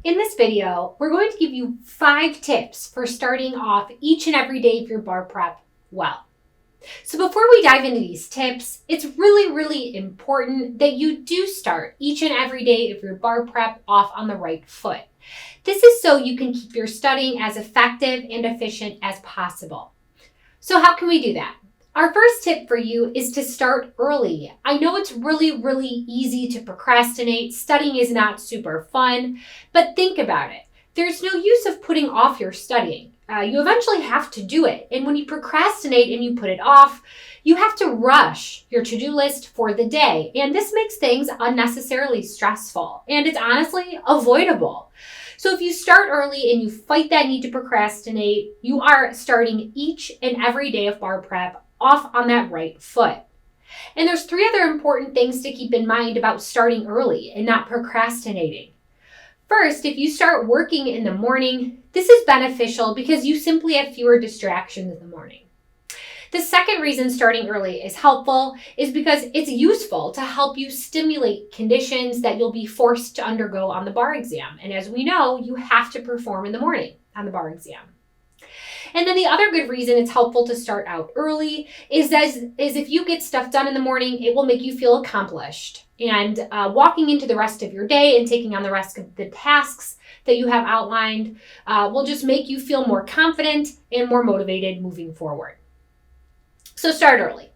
In this video, we're going to give you 5 tips for starting off each and every day of your bar prep well. So before we dive into these tips, it's really important that you do start each and every day of your bar prep off on the right foot. This is so you can keep your studying as effective and efficient as possible. So how can we do that? Our first tip for you is to start early. I know it's really easy to procrastinate. Studying is not super fun, but think about it. There's no use of putting off your studying. You eventually have to do it. And when you procrastinate and you put it off, you have to rush your to-do list for the day. And this makes things unnecessarily stressful. And it's honestly avoidable. So if you start early and you fight that need to procrastinate, you are starting each and every day of bar prep off on that right foot. And there's 3 other important things to keep in mind about starting early and not procrastinating. First, if you start working in the morning, this is beneficial because you simply have fewer distractions in the morning. The second reason starting early is helpful is because it's useful to help you stimulate conditions that you'll be forced to undergo on the bar exam. And as we know, you have to perform in the morning on the bar exam. And then the other good reason it's helpful to start out early is if you get stuff done in the morning, it will make you feel accomplished. And walking into the rest of your day and taking on the rest of the tasks that you have outlined will just make you feel more confident and more motivated moving forward. So start early.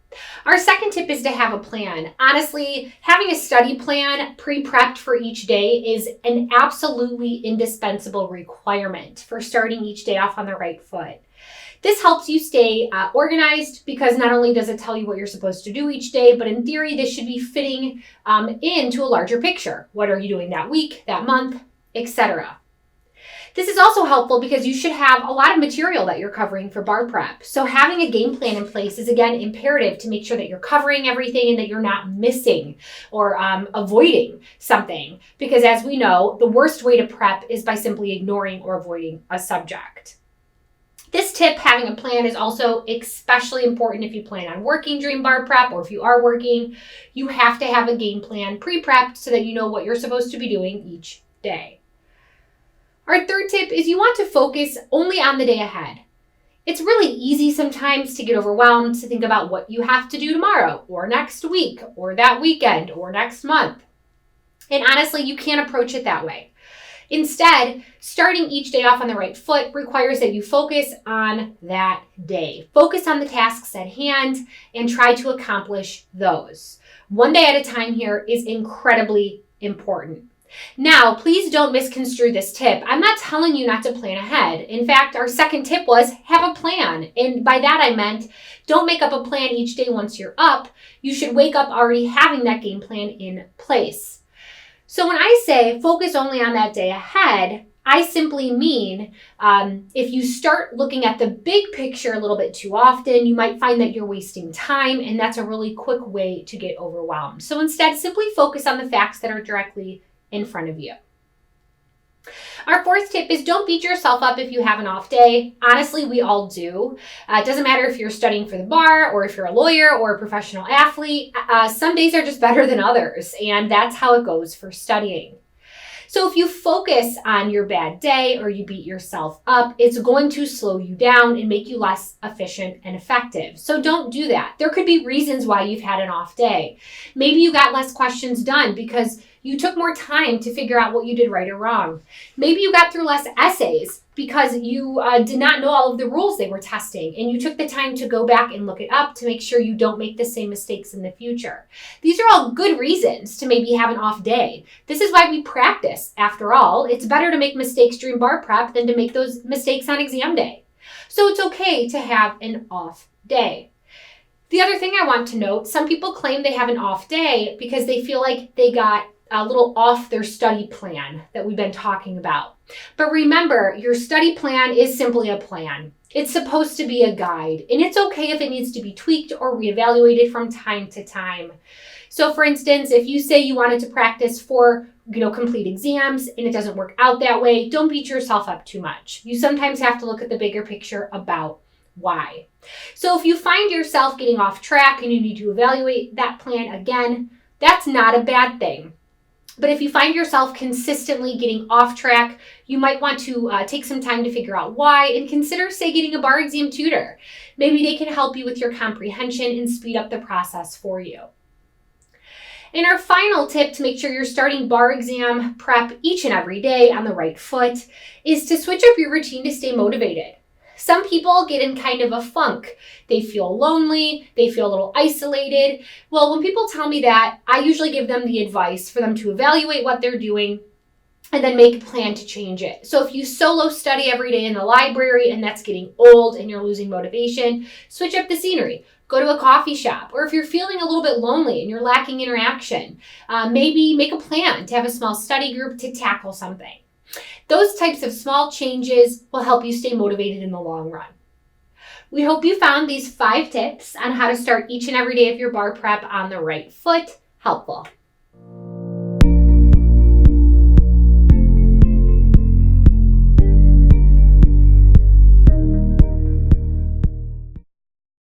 Our second tip is to have a plan. Honestly, having a study plan pre-prepped for each day is an absolutely indispensable requirement for starting each day off on the right foot. This helps you stay organized because not only does it tell you what you're supposed to do each day, but in theory, this should be fitting into a larger picture. What are you doing that week, that month, etc. This is also helpful because you should have a lot of material that you're covering for bar prep. So having a game plan in place is, again, imperative to make sure that you're covering everything and that you're not missing or avoiding something. Because as we know, the worst way to prep is by simply ignoring or avoiding a subject. This tip, having a plan, is also especially important if you plan on working during bar prep or if you are working. You have to have a game plan pre-prepped so that you know what you're supposed to be doing each day. Our third tip is you want to focus only on the day ahead. It's really easy sometimes to get overwhelmed to think about what you have to do tomorrow or next week or that weekend or next month. And honestly, you can't approach it that way. Instead, starting each day off on the right foot requires that you focus on that day. Focus on the tasks at hand and try to accomplish those. One day at a time here is incredibly important. Now, please don't misconstrue this tip. I'm not telling you not to plan ahead. In fact, our second tip was have a plan. And by that I meant don't make up a plan each day once you're up. You should wake up already having that game plan in place. So when I say focus only on that day ahead, I simply mean if you start looking at the big picture a little bit too often, you might find that you're wasting time, and that's a really quick way to get overwhelmed. So instead, simply focus on the facts that are directly in front of you. Our fourth tip is don't beat yourself up if you have an off day. Honestly, we all do. It doesn't matter if you're studying for the bar or if you're a lawyer or a professional athlete. Some days are just better than others, and that's how it goes for studying. So if you focus on your bad day or you beat yourself up, it's going to slow you down and make you less efficient and effective. So don't do that. There could be reasons why you've had an off day. Maybe you got less questions done because you took more time to figure out what you did right or wrong. Maybe you got through less essays because you did not know all of the rules they were testing and you took the time to go back and look it up to make sure you don't make the same mistakes in the future. These are all good reasons to maybe have an off day. This is why we practice. After all, it's better to make mistakes during bar prep than to make those mistakes on exam day. So it's okay to have an off day. The other thing I want to note, some people claim they have an off day because they feel like they got a little off their study plan that we've been talking about. But remember, your study plan is simply a plan. It's supposed to be a guide, and it's okay if it needs to be tweaked or reevaluated from time to time. So for instance, if you say you wanted to practice for complete exams and it doesn't work out that way, don't beat yourself up too much. You sometimes have to look at the bigger picture about why. So if you find yourself getting off track and you need to evaluate that plan again, that's not a bad thing. But if you find yourself consistently getting off track, you might want to take some time to figure out why and consider, say, getting a bar exam tutor. Maybe they can help you with your comprehension and speed up the process for you. And our final tip to make sure you're starting bar exam prep each and every day on the right foot is to switch up your routine to stay motivated. Some people get in kind of a funk. They feel lonely, they feel a little isolated. Well, when people tell me that, I usually give them the advice for them to evaluate what they're doing and then make a plan to change it. So if you solo study every day in the library and that's getting old and you're losing motivation, switch up the scenery. Go to a coffee shop. Or if you're feeling a little bit lonely and you're lacking interaction, maybe make a plan to have a small study group to tackle something. Those types of small changes will help you stay motivated in the long run. We hope you found these 5 tips on how to start each and every day of your bar prep on the right foot helpful.